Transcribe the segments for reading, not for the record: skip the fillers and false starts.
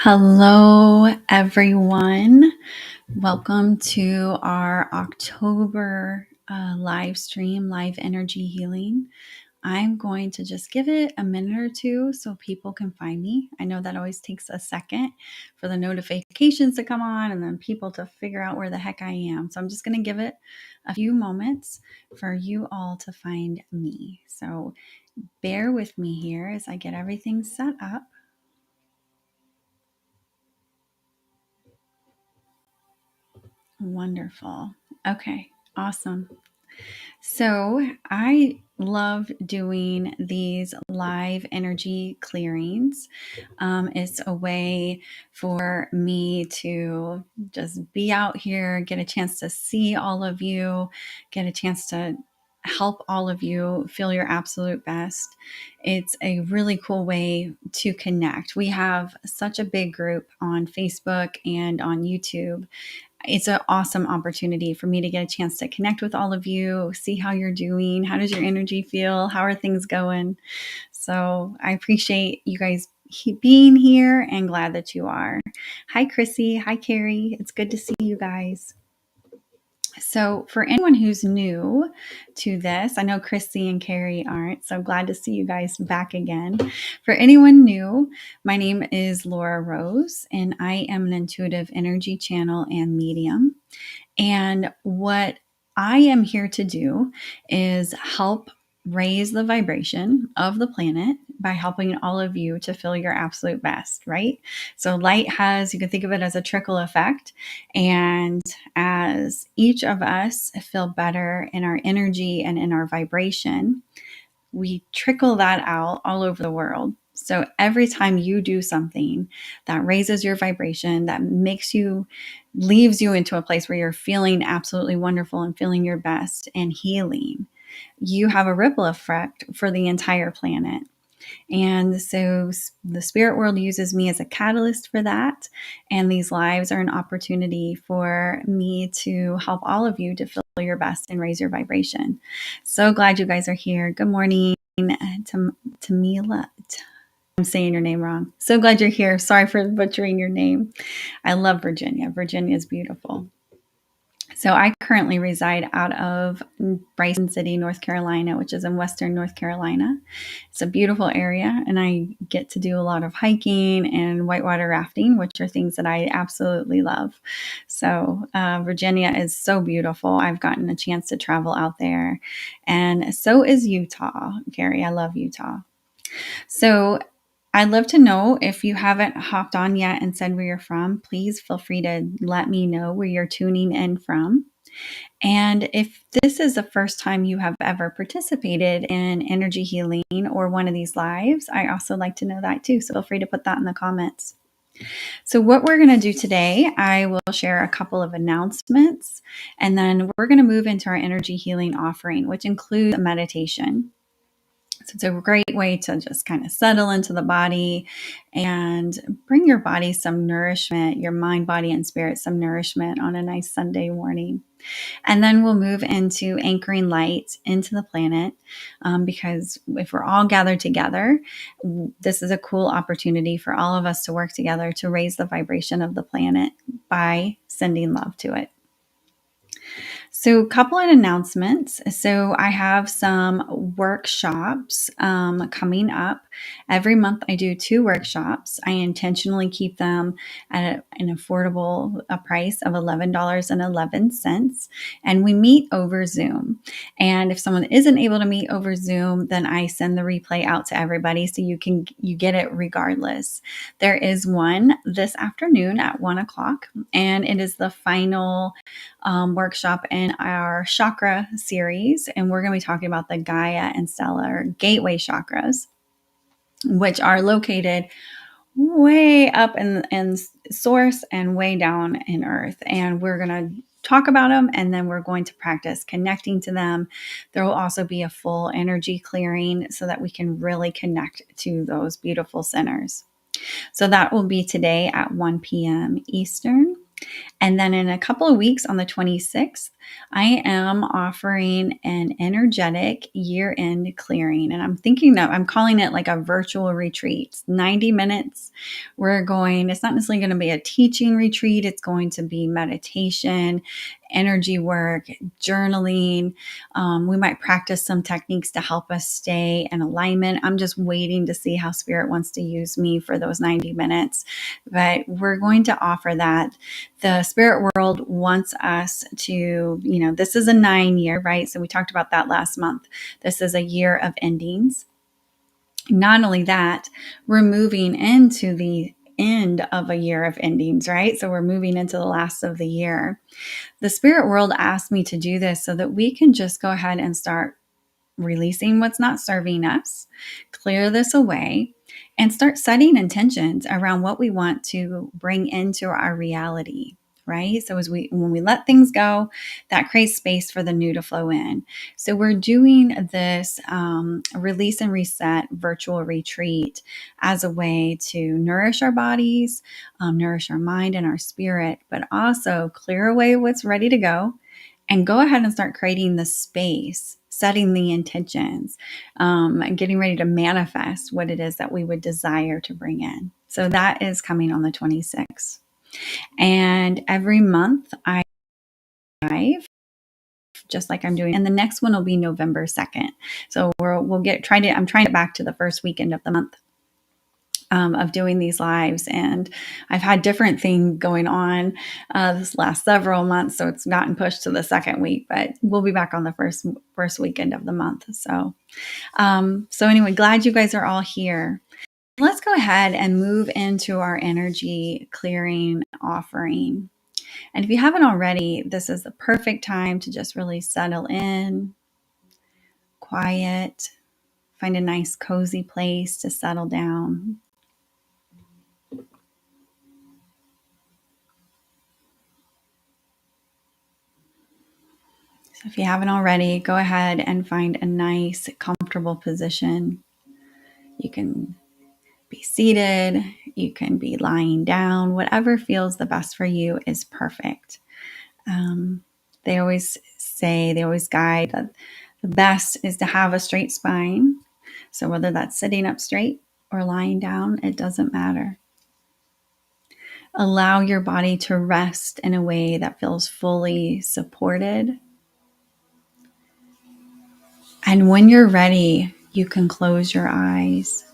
Hello, everyone. Welcome to our October live stream, live energy healing. I'm going to just give it a minute or two so people can find me. I know that always takes a second for the notifications to come on and then people to figure out where the heck I am. So I'm just going to give it a few moments for you all to find me. So bear with me here as I get everything set up. Wonderful. Okay, awesome. So I love doing these live energy clearings. It's a way for me to just be out here, get a chance to see all of you, get a chance to help all of you feel your absolute best. It's a really cool way to connect. We have such a big group on Facebook and on YouTube. It's an awesome opportunity for me to get a chance to connect with all of you, see how you're doing. How does your energy feel? How are things going? So I appreciate you guys being here and glad that you are. Hi, Chrissy. Hi, Carrie. It's good to see you guys. So, for anyone who's new to this, I know Chrissy and Carrie aren't, so glad to see you guys back again. For anyone new, my name is Laura Rose, and I am an intuitive energy channel and medium. And what I am here to do is help raise the vibration of the planet by helping all of you to feel your absolute best, right? So, light has, you can think of it as a trickle effect. And as each of us feel better in our energy and in our vibration, we trickle that out all over the world. So every time you do something that raises your vibration, that makes you, leaves you into a place where you're feeling absolutely wonderful and feeling your best and healing, you have a ripple effect for the entire planet. And so the spirit world uses me as a catalyst for that. And these lives are an opportunity for me to help all of you to feel your best and raise your vibration. So glad you guys are here. Good morning, Tamila. I'm saying your name wrong. So glad you're here. Sorry for butchering your name. I love Virginia. Virginia is beautiful. So I currently reside out of Bryson City, North Carolina, which is in Western North Carolina. It's a beautiful area, and I get to do a lot of hiking and whitewater rafting, which are things that I absolutely love. So Virginia is so beautiful. I've gotten a chance to travel out there, and so is Utah. Carrie, I love Utah. So I'd love to know, if you haven't hopped on yet and said where you're from, please feel free to let me know where you're tuning in from. And if this is the first time you have ever participated in energy healing or one of these lives, I also like to know that too. So feel free to put that in the comments. So what we're going to do today, I will share a couple of announcements, and then we're going to move into our energy healing offering, which includes a meditation. So it's a great way to just kind of settle into the body and bring your body some nourishment, your mind, body, and spirit some nourishment on a nice Sunday morning. And then we'll move into anchoring light into the planet, because if we're all gathered together, this is a cool opportunity for all of us to work together to raise the vibration of the planet by sending love to it. So, a couple of announcements. So, I have some workshops coming up. Every month, I do 2 workshops. I intentionally keep them at an affordable price of $11.11. And we meet over Zoom. And if someone isn't able to meet over Zoom, then I send the replay out to everybody so you get it regardless. There is one this afternoon at 1:00, and it is the final workshop in our chakra series. And we're going to be talking about the Gaia and Stellar gateway chakras, which are located way up in source and way down in earth. And we're going to talk about them, and then we're going to practice connecting to them. There will also be a full energy clearing so that we can really connect to those beautiful centers. So that will be today at 1 p.m. Eastern. And then in a couple of weeks on the 26th, I am offering an energetic year end clearing. And I'm calling it like a virtual retreat. It's 90 minutes. It's not necessarily going to be a teaching retreat, it's going to be meditation, energy work, journaling. We might practice some techniques to help us stay in alignment. I'm just waiting to see how Spirit wants to use me for those 90 minutes. But we're going to offer that. The spirit world wants us to, this is a 9-year, right? So we talked about that last month. This is a year of endings. Not only that, we're moving into the end of a year of endings, right? So we're moving into the last of the year. The spirit world asked me to do this so that we can just go ahead and start releasing what's not serving us, clear this away, and start setting intentions around what we want to bring into our reality. Right. So when we let things go, that creates space for the new to flow in. So we're doing this release and reset virtual retreat as a way to nourish our bodies, nourish our mind and our spirit, but also clear away what's ready to go and go ahead and start creating the space, setting the intentions, and getting ready to manifest what it is that we would desire to bring in. So that is coming on the 26th. And every month I live, just like I'm doing, and the next one will be November 2nd. So I'm trying to get back to the first weekend of the month. Of doing these lives, and I've had different things going on this last several months, so it's gotten pushed to the second week, but we'll be back on the first weekend of the month. So anyway, glad you guys are all here. Let's go ahead and move into our energy clearing offering. And if you haven't already, this is the perfect time to just really settle in, quiet, find a nice cozy place to settle down. So if you haven't already, go ahead and find a nice, comfortable position. You can be seated, you can be lying down, whatever feels the best for you is perfect. They always guide that the best is to have a straight spine. So whether that's sitting up straight or lying down, it doesn't matter. Allow your body to rest in a way that feels fully supported. And when you're ready, you can close your eyes.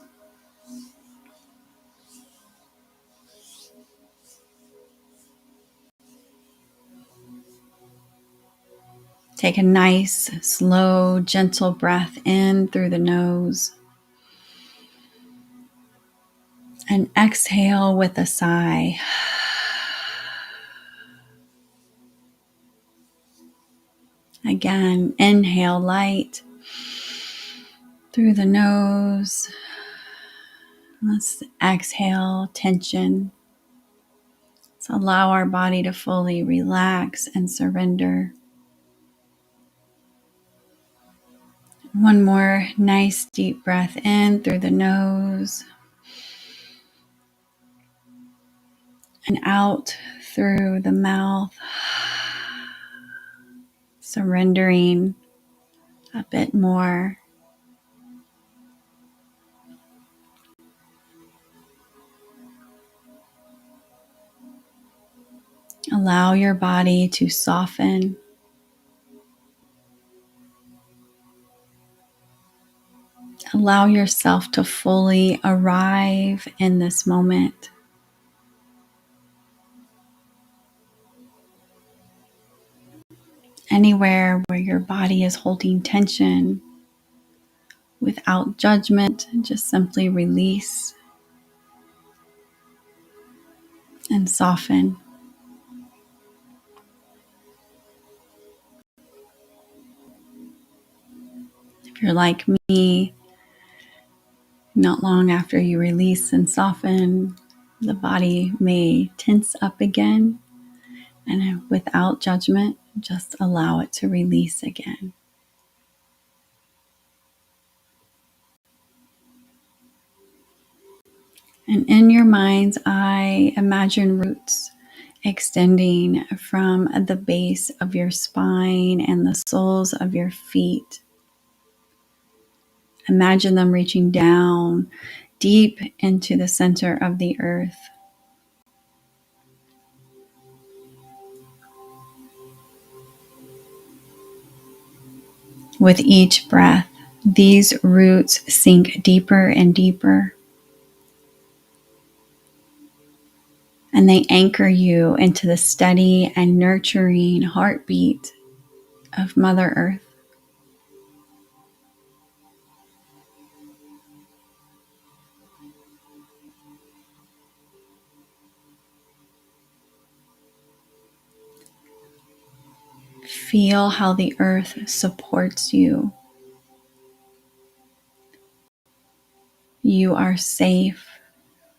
Take a nice, slow, gentle breath in through the nose. And exhale with a sigh. Again, inhale light through the nose. Let's exhale tension. Let's allow our body to fully relax and surrender. One more nice deep breath in through the nose and out through the mouth, surrendering a bit more. Allow your body to soften. Allow yourself to fully arrive in this moment. Anywhere where your body is holding tension, without judgment, just simply release and soften. If you're like me, not long after you release and soften, the body may tense up again, and without judgment, just allow it to release again. And in your mind's eye, imagine roots extending from the base of your spine and the soles of your feet. Imagine them reaching down deep into the center of the earth. With each breath, these roots sink deeper and deeper, and they anchor you into the steady and nurturing heartbeat of Mother Earth. Feel how the earth supports you. You are safe.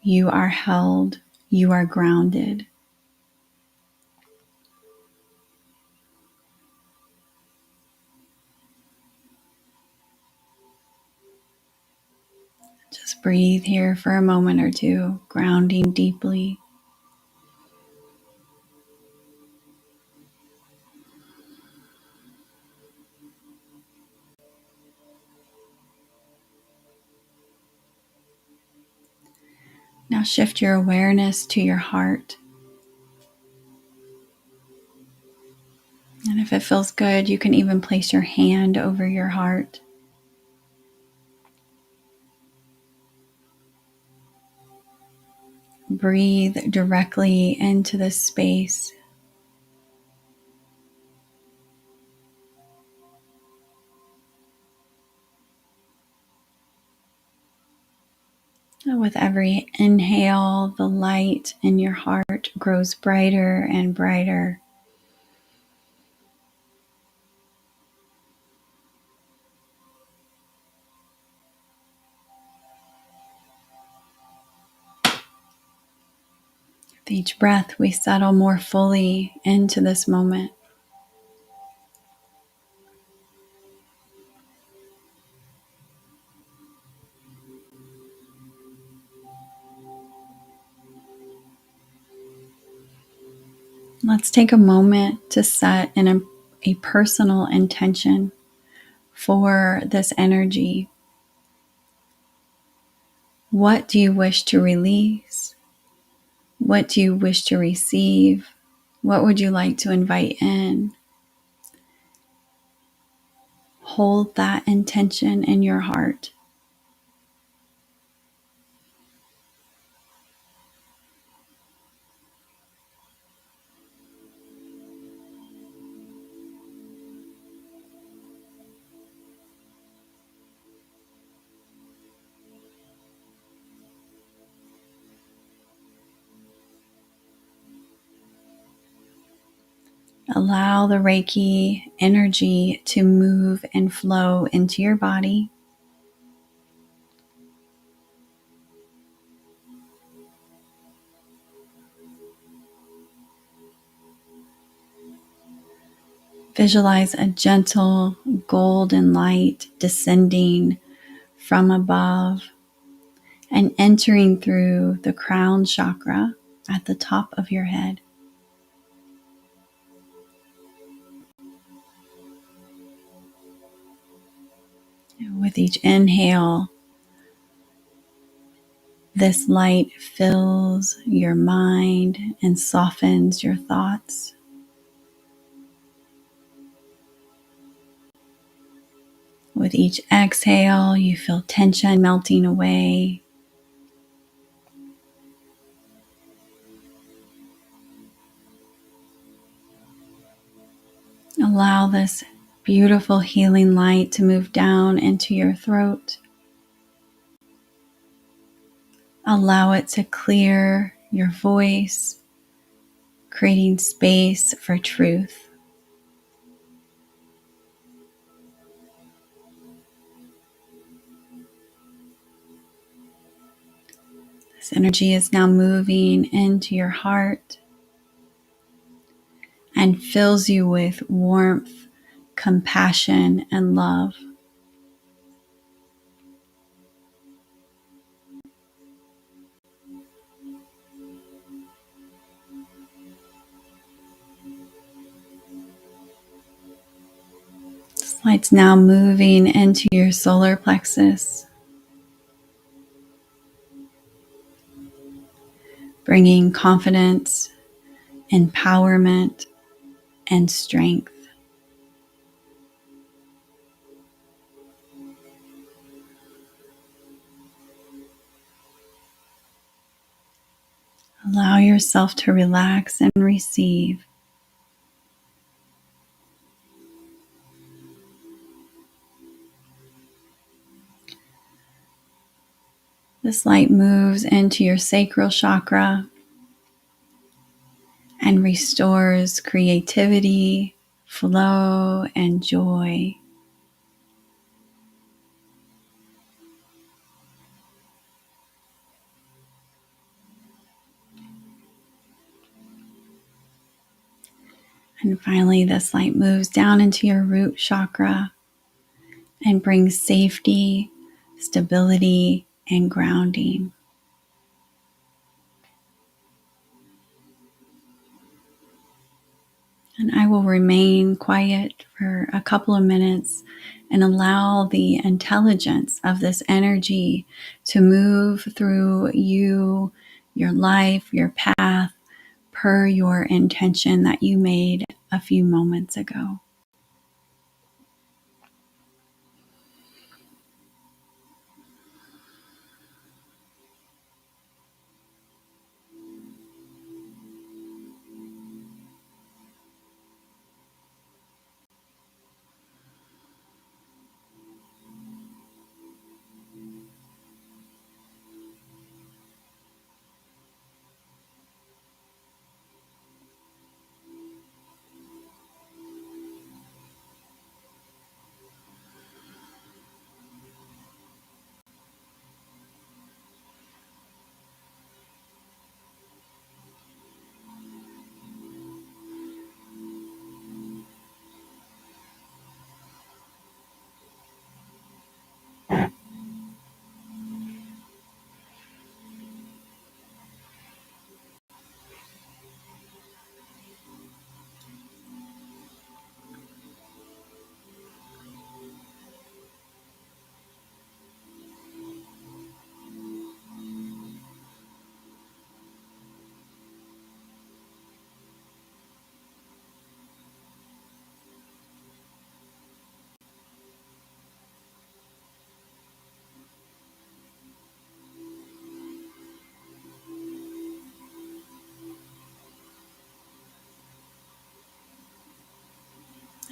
You are held. You are grounded. Just breathe here for a moment or two, grounding deeply. Now shift your awareness to your heart. And if it feels good, you can even place your hand over your heart. Breathe directly into this space. With every inhale, the light in your heart grows brighter and brighter. With each breath, we settle more fully into this moment. Let's take a moment to set a personal intention for this energy. What do you wish to release? What do you wish to receive? What would you like to invite in? Hold that intention in your heart. Allow the Reiki energy to move and flow into your body. Visualize a gentle golden light descending from above and entering through the crown chakra at the top of your head. With each inhale, this light fills your mind and softens your thoughts. With each exhale, you feel tension melting away. Allow this beautiful healing light to move down into your throat. Allow it to clear your voice, creating space for truth. This energy is now moving into your heart and fills you with warmth, compassion, and love. Light's now moving into your solar plexus, bringing confidence, empowerment, and strength. Allow yourself to relax and receive. This light moves into your sacral chakra and restores creativity, flow, and joy. And finally, this light moves down into your root chakra and brings safety, stability, and grounding. And I will remain quiet for a couple of minutes and allow the intelligence of this energy to move through you, your life, your path, per your intention that you made a few moments ago.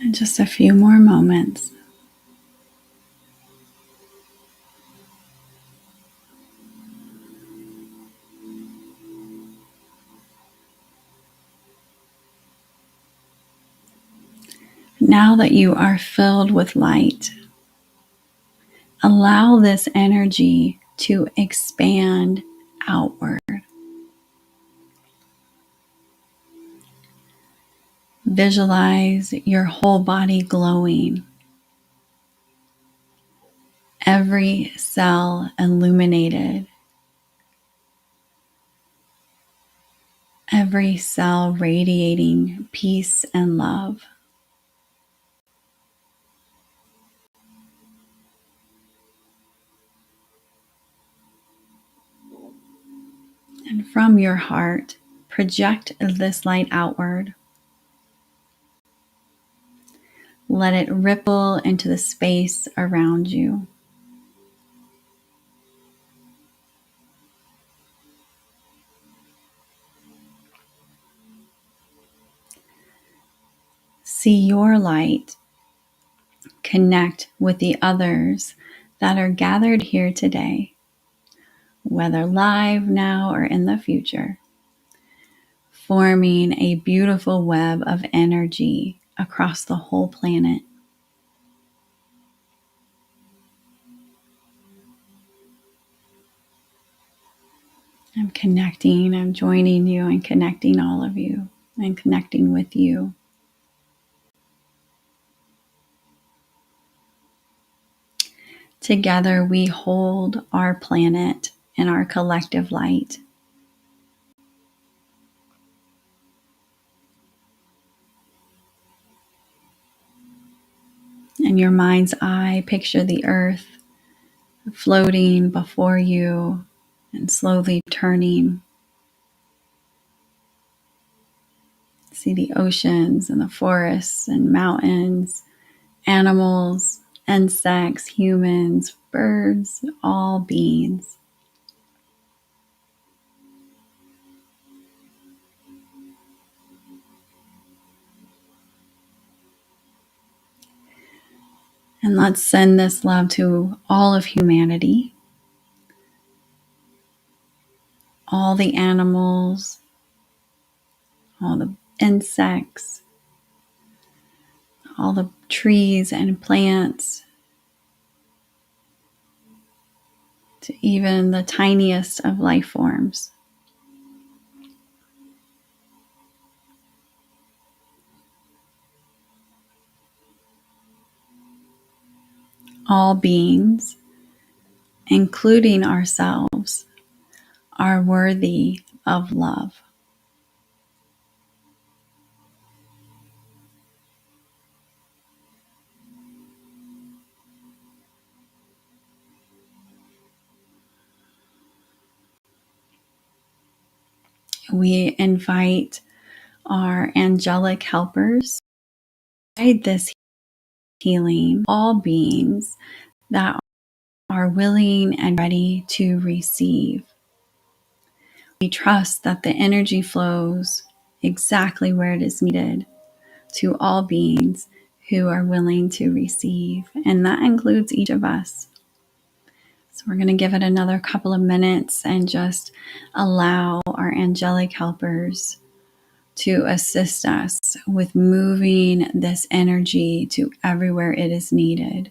And just a few more moments. Now that you are filled with light, allow this energy to expand outward. Visualize your whole body glowing, every cell illuminated, every cell radiating peace and love. And from your heart, project this light outward. Let it ripple into the space around you. See your light connect with the others that are gathered here today, whether live now or in the future, forming a beautiful web of energy across the whole planet. I'm joining you and connecting all of you and connecting with you. Together we hold our planet in our collective light. And In your mind's eye, picture the earth floating before you and slowly turning. See the oceans and the forests and mountains, animals, insects, humans, birds, all beings. And let's send this love to all of humanity, all the animals, all the insects, all the trees and plants, to even the tiniest of life forms. All beings, including ourselves, are worthy of love. We invite our angelic helpers to guide this healing, all beings that are willing and ready to receive. We trust that the energy flows exactly where it is needed to all beings who are willing to receive, and that includes each of us. So we're going to give it another couple of minutes and just allow our angelic helpers to assist us with moving this energy to everywhere it is needed.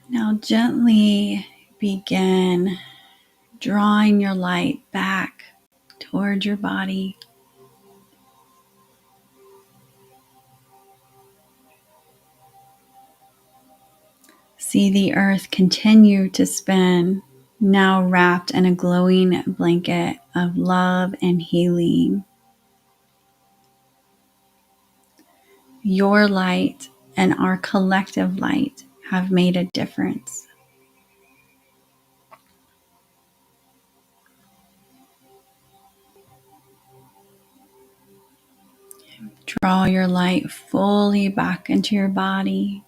Now gently begin drawing your light back toward your body. See the earth continue to spin, now wrapped in a glowing blanket of love and healing. Your light and our collective light have made a difference. Draw your light fully back into your body.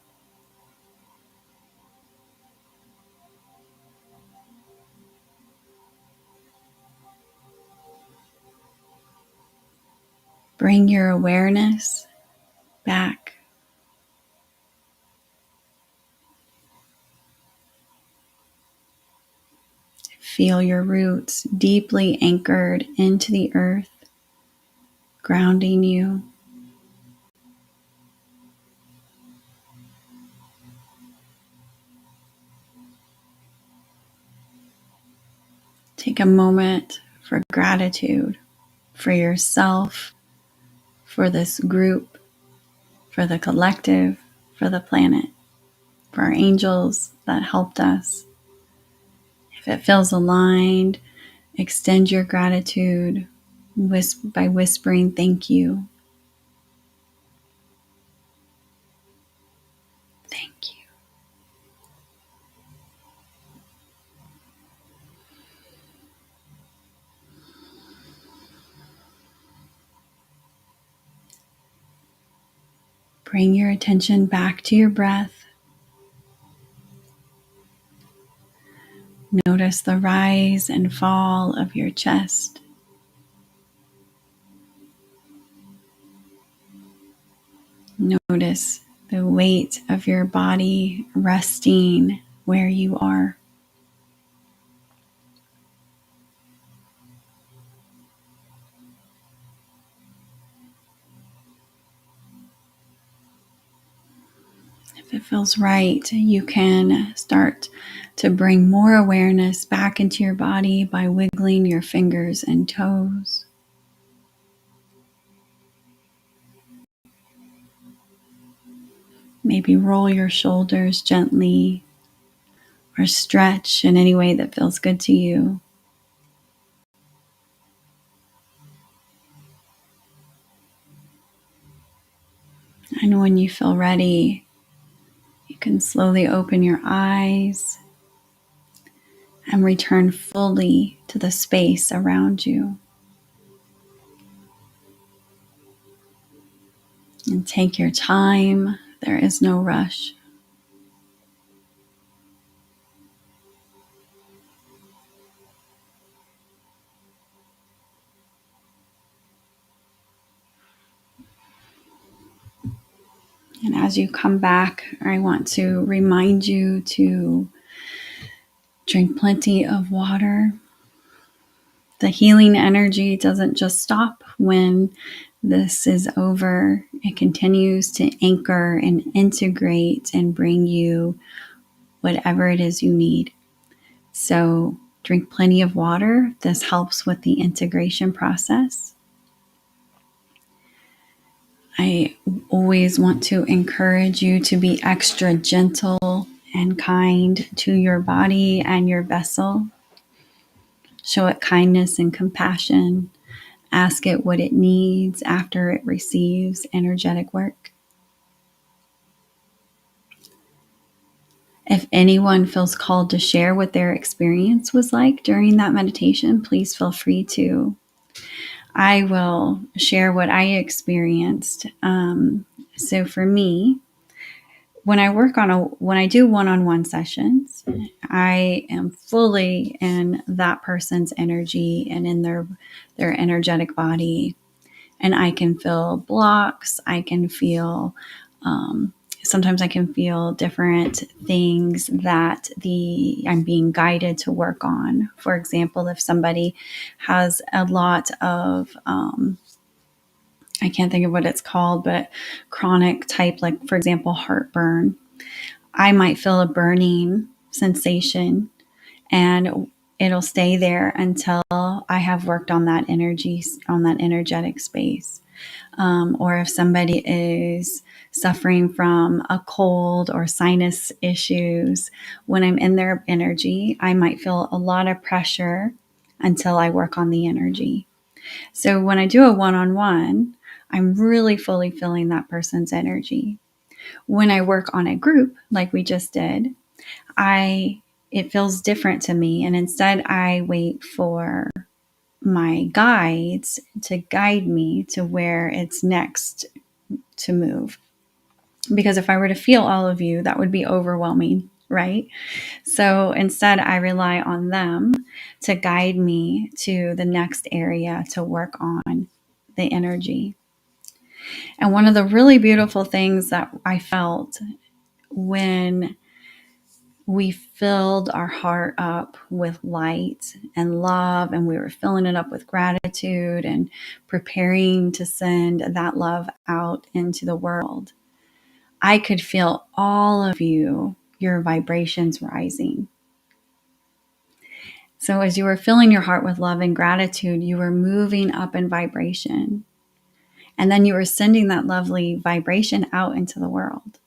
Bring your awareness back. Feel your roots deeply anchored into the earth, grounding you. Take a moment for gratitude for yourself, for this group, for the collective, for the planet, for our angels that helped us. If it feels aligned, extend your gratitude by whispering thank you. Thank you. Bring your attention back to your breath. Notice the rise and fall of your chest. Notice the weight of your body resting where you are. If it feels right, you can start to bring more awareness back into your body by wiggling your fingers and toes. Maybe roll your shoulders gently or stretch in any way that feels good to you. And when you feel ready, you can slowly open your eyes and return fully to the space around you. And take your time. There is no rush. And as you come back, I want to remind you to drink plenty of water. The healing energy doesn't just stop when this is over. It continues to anchor and integrate and bring you whatever it is you need. So drink plenty of water. This helps with the integration process. I always want to encourage you to be extra gentle and kind to your body and your vessel. Show it kindness and compassion. Ask it what it needs after it receives energetic work. If anyone feels called to share what their experience was like during that meditation, please feel free to. I will share what I experienced. So for me, when I do one-on-one sessions, I am fully in that person's energy and in their energetic body, and I can feel blocks. I can feel sometimes I can feel different things that I'm being guided to work on. For example, if somebody has a lot of I can't think of what it's called, but chronic type, like for example, heartburn, I might feel a burning sensation and it'll stay there until I have worked on that energy, on that energetic space. Or if somebody is suffering from a cold or sinus issues, when I'm in their energy, I might feel a lot of pressure until I work on the energy. So when I do a one-on-one, I'm really fully feeling that person's energy. When I work on a group, like we just did, it feels different to me. And instead I wait for my guides to guide me to where it's next to move. Because if I were to feel all of you, that would be overwhelming, right? So instead, I rely on them to guide me to the next area to work on the energy. And one of the really beautiful things that I felt when we filled our heart up with light and love, and we were filling it up with gratitude and preparing to send that love out into the world, I could feel all of you, your vibrations rising. So as you were filling your heart with love and gratitude, you were moving up in vibration. And then you were sending that lovely vibration out into the world.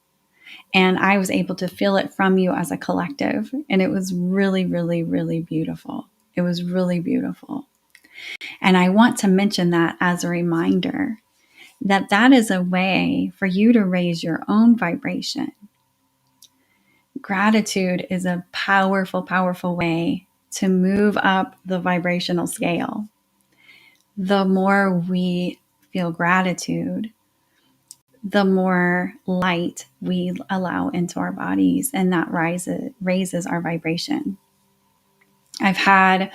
And I was able to feel it from you as a collective. And it was really, really, really beautiful. It was really beautiful. And I want to mention that as a reminder that that is a way for you to raise your own vibration. Gratitude is a powerful, powerful way to move up the vibrational scale. The more we feel gratitude, the more light we allow into our bodies, and that raises our vibration. I've had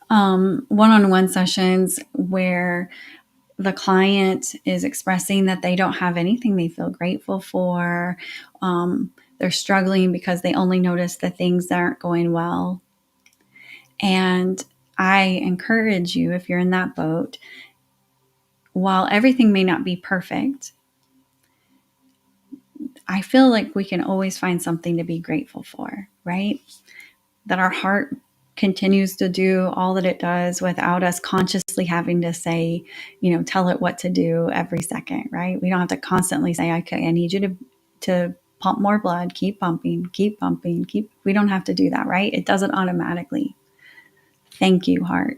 one-on-one sessions where the client is expressing that they don't have anything they feel grateful for. They're struggling because they only notice the things that aren't going well. And I encourage you, if you're in that boat, while everything may not be perfect, I feel like we can always find something to be grateful for, right? That our heart continues to do all that it does without us consciously having to say, tell it what to do every second, right? We don't have to constantly say, okay, I need you to pump more blood, keep pumping, we don't have to do that, right? It does it automatically. Thank you, heart.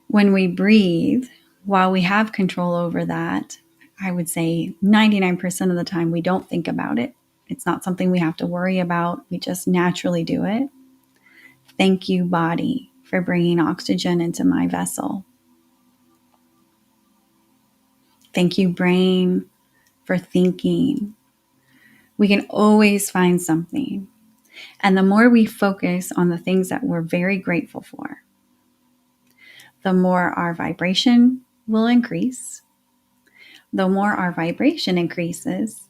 When we breathe, while we have control over that, I would say 99% of the time we don't think about it. It's not something we have to worry about. We just naturally do it. Thank you, body, for bringing oxygen into my vessel. Thank you, brain, for thinking. We can always find something. And the more we focus on the things that we're very grateful for, the more our vibration will increase. The more our vibration increases,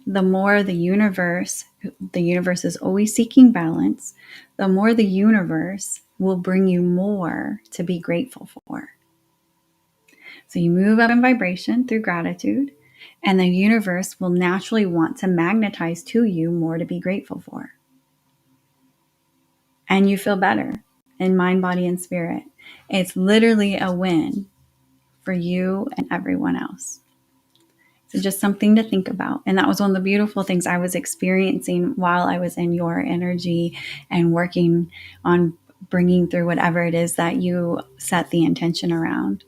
the more the universe is always seeking balance, the more the universe will bring you more to be grateful for. So you move up in vibration through gratitude, and the universe will naturally want to magnetize to you more to be grateful for. And you feel better in mind, body, and spirit. It's literally a win for you and everyone else. So just something to think about. And that was one of the beautiful things I was experiencing while I was in your energy and working on bringing through whatever it is that you set the intention around.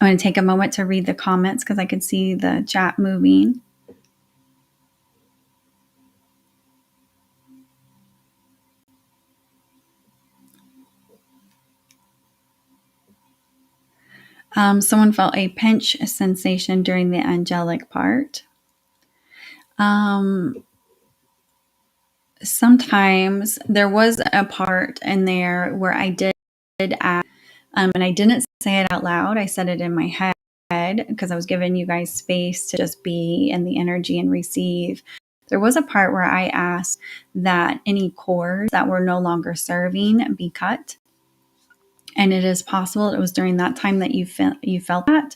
I'm going to take a moment to read the comments because I can see the chat moving. Someone felt a pinch sensation during the angelic part. Sometimes there was a part in there where I did ask, and I didn't say it out loud. I said it in my head because I was giving you guys space to just be in the energy and receive. There was a part where I asked that any cords that were no longer serving be cut. And it is possible it was during that time that you felt that,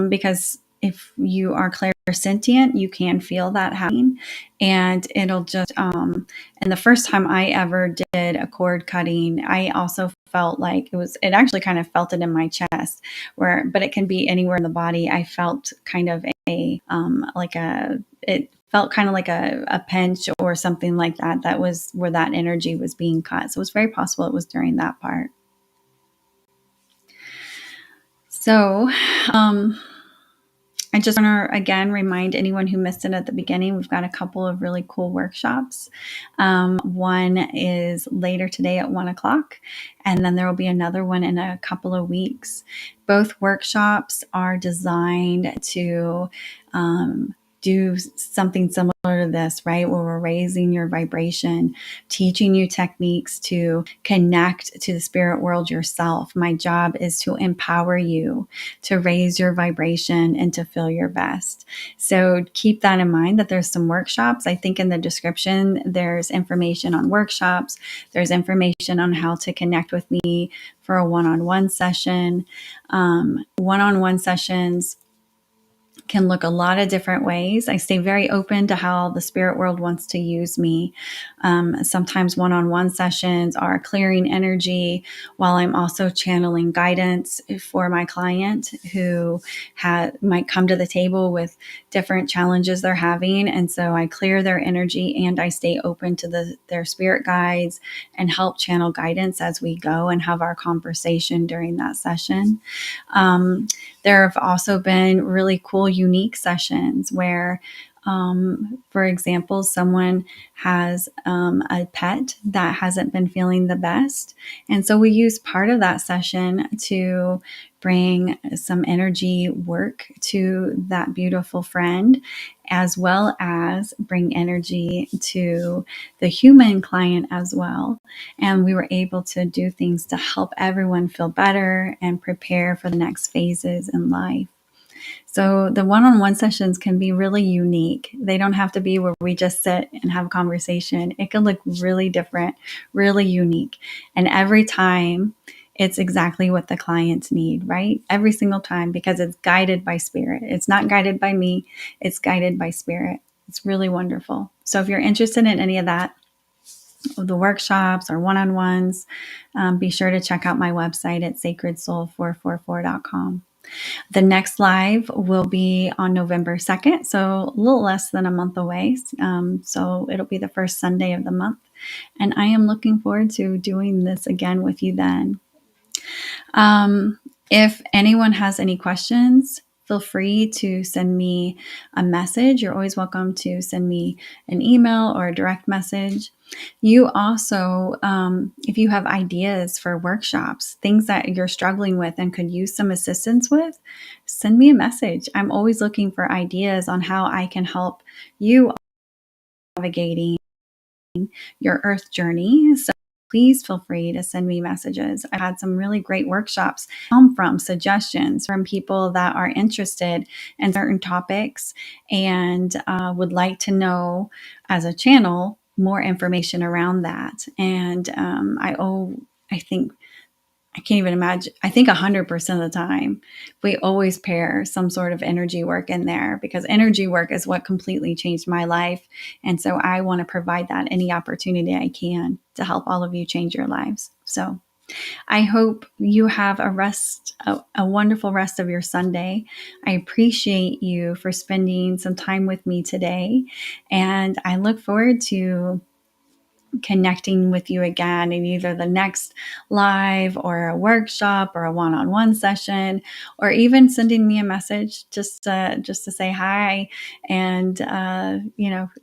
because if you are clairsentient, you can feel that happening, and it'll just. And the first time I ever did a cord cutting, I also felt like it actually kind of felt it in my chest, but it can be anywhere in the body. I felt kind of it felt kind of like a pinch or something like that. That was where that energy was being cut. So it was very possible it was during that part. So, I just want to again remind anyone who missed it at the beginning, we've got a couple of really cool workshops. One is later today at 1:00, and then there will be another one in a couple of weeks. Both workshops are designed to do something similar to this, right? Where we're raising your vibration, teaching you techniques to connect to the spirit world yourself. My job is to empower you to raise your vibration and to feel your best. So keep that in mind, that there's some workshops. I think in the description, there's information on workshops. There's information on how to connect with me for a one-on-one session. One-on-one sessions can look a lot of different ways. I stay very open to how the spirit world wants to use me. Sometimes one-on-one sessions are clearing energy while I'm also channeling guidance for my client who might come to the table with different challenges they're having. And so I clear their energy and I stay open to their spirit guides and help channel guidance as we go and have our conversation during that session. There have also been really cool, unique sessions where For example, someone has a pet that hasn't been feeling the best. And so we use part of that session to bring some energy work to that beautiful friend, as well as bring energy to the human client as well. And we were able to do things to help everyone feel better and prepare for the next phases in life. So the one-on-one sessions can be really unique. They don't have to be where we just sit and have a conversation. It can look really different, really unique. And every time it's exactly what the clients need, right? Every single time, because it's guided by spirit. It's not guided by me, it's guided by spirit. It's really wonderful. So if you're interested in any of that, the workshops or one-on-ones, be sure to check out my website at sacredsoul444.com. The next live will be on November 2nd, so a little less than a month away. So it'll be the first Sunday of the month. And I am looking forward to doing this again with you then. If anyone has any questions, feel free to send me a message. You're always welcome to send me an email or a direct message. You also, if you have ideas for workshops, things that you're struggling with and could use some assistance with, send me a message. I'm always looking for ideas on how I can help you navigating your earth journey. So please feel free to send me messages. I've had some really great workshops come from suggestions from people that are interested in certain topics and would like to know as a channel more information around that. And I think I can't even imagine. I think 100% of the time, we always pair some sort of energy work in there because energy work is what completely changed my life. And so I want to provide that any opportunity I can to help all of you change your lives. So I hope you have a wonderful rest of your Sunday. I appreciate you for spending some time with me today. And I look forward to connecting with you again in either the next live or a workshop or a one-on-one session, or even sending me a message just to say hi and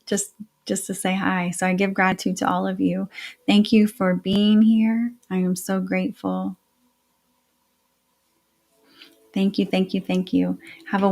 just to say hi. So I give gratitude to all of you. Thank you for being here. I am so grateful. Thank you, thank you, thank you. Have a